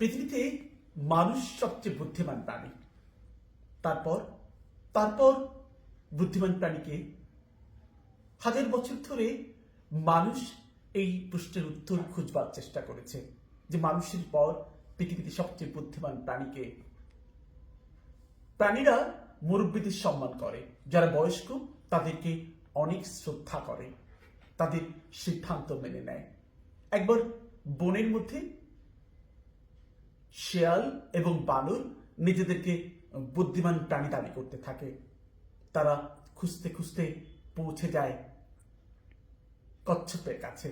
পৃথিবীতে মানুষ সবচেয়ে বুদ্ধিমান প্রাণী। তারপর তারপর বুদ্ধিমান প্রাণীকে হাজার বছর ধরে মানুষ এই প্রশ্নের উত্তর খুঁজবার চেষ্টা করেছে যে মানুষের পর পৃথিবীতে সবচেয়ে বুদ্ধিমান প্রাণীকে। প্রাণীরা মুরব্বীদের সম্মান করে, যারা বয়স্ক তাদেরকে অনেক শ্রদ্ধা করে, তাদের সিদ্ধান্ত মেনে নেয়। একবার বনের মধ্যে শেয়াল এবং বানর নিজেদেরকে বুদ্ধিমান প্রাণী দাবি করতে থাকে। তারা খুঁজতে খুঁজতে পৌঁছে যায় কচ্ছপের কাছে।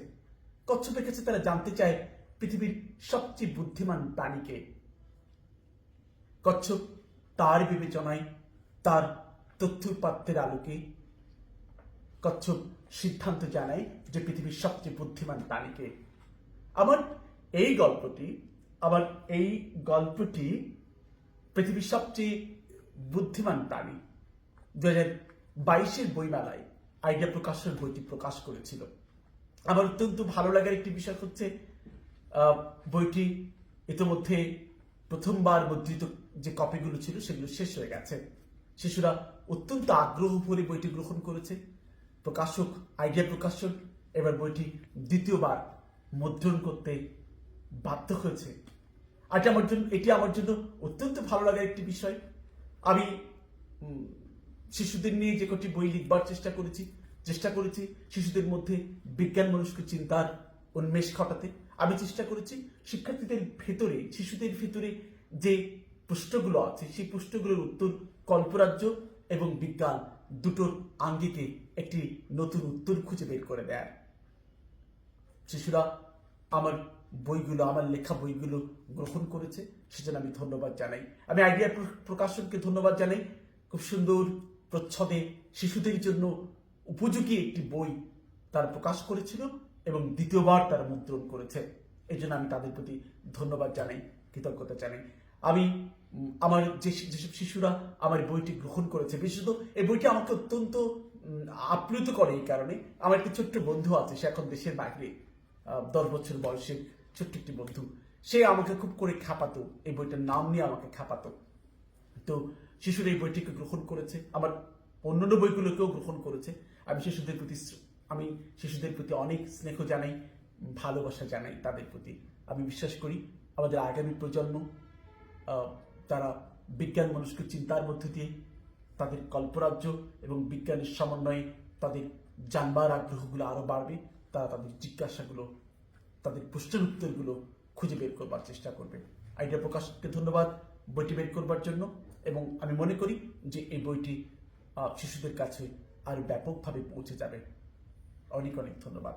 কচ্ছপের কাছে তারা জানতে চায় পৃথিবীর সবচেয়ে বুদ্ধিমান প্রাণীকে। কচ্ছপ তার বিবেচনায়, তার তথ্যপাত্রের আলোকে কচ্ছপ সিদ্ধান্ত জানায় যে পৃথিবীর সবচেয়ে বুদ্ধিমান প্রাণীকে। আমার এই গল্পটি পৃথিবীর সবচেয়ে বুদ্ধিমান প্রাণী 2022 বইমেলায় আইডিয়া প্রকাশন বইটি প্রকাশ করেছিল। আমার অত্যন্ত ভালো লাগার একটি বিষয় হচ্ছে বইটি ইতিমধ্যে প্রথমবার মুদ্রিত যে কপিগুলো ছিল সেগুলো শেষ হয়ে গেছে। শিশুরা অত্যন্ত আগ্রহ ভরে বইটি গ্রহণ করেছে। প্রকাশক আইডিয়া প্রকাশন এবার বইটি দ্বিতীয়বার মুদ্রণ করতে বাধ্য হয়েছে। আর এটি আমার জন্য অত্যন্ত ভালো লাগার একটি বিষয়। আমি শিশুদের নিয়ে যে কটি বই লিখবার চেষ্টা করেছি শিশুদের মধ্যে বিজ্ঞান মনস্ক চিন্তার উন্মেষ ঘটাতে। আমি চেষ্টা করেছি শিশুদের ভেতরে যে প্রশ্নগুলো আছে সেই প্রশ্নগুলোর উত্তর কল্পরাজ্য এবং বিজ্ঞান দুটোর আঙ্গিকে একটি নতুন উত্তর খুঁজে বের করে দেয়। শিশুরা আমার লেখা বইগুলো গ্রহণ করেছে, সেজন্য আমি ধন্যবাদ জানাই। আমি আইডিয়া প্রকাশনকে ধন্যবাদ জানাই। খুব সুন্দর প্রচ্ছদে শিশুদের জন্য উপযোগী একটি বই তারা প্রকাশ করেছিল এবং দ্বিতীয়বার তারা মুদ্রণ করেছে। এই জন্য আমি তাদের প্রতি ধন্যবাদ জানাই, কৃতজ্ঞতা জানাই। আমি আমার যেসব শিশুরা আমার বইটি গ্রহণ করেছে, বিশেষত এই বইটি আমাকে অত্যন্ত আপ্লুত করে এই কারণে, আমার একটি ছোট্ট বন্ধু আছে, সে এখন দেশের বাইরে, 10 বছর বয়সের ছোট্ট একটি বন্ধু। সে আমাকে খুব করে খাপাতো, এই বইটার নাম নিয়ে আমাকে খাপাতো। তো শিশুরা এই বইটিকে গ্রহণ করেছে, আমার অন্যান্য বইগুলোকেও গ্রহণ করেছে। আমি শিশুদের প্রতি অনেক স্নেহ জানাই, ভালোবাসা জানাই তাদের প্রতি। আমি বিশ্বাস করি আমাদের আগামী প্রজন্ম তারা বিজ্ঞান মনস্ক চিন্তার মধ্য দিয়ে তাদের কল্পরাজ্য এবং বিজ্ঞানের সমন্বয়ে তাদের জানবার আগ্রহগুলো আরো বাড়বে। তারা তাদের জিজ্ঞাসাগুলো, তাদের প্রশ্নের উত্তরগুলো খুঁজে বের করবার চেষ্টা করবে। আইডিয়া প্রকাশককে ধন্যবাদ বইটি বের করবার জন্য, এবং আমি মনে করি যে এই বইটি শিশুদের কাছে আরো ব্যাপকভাবে পৌঁছে যাবে। অনেক অনেক ধন্যবাদ।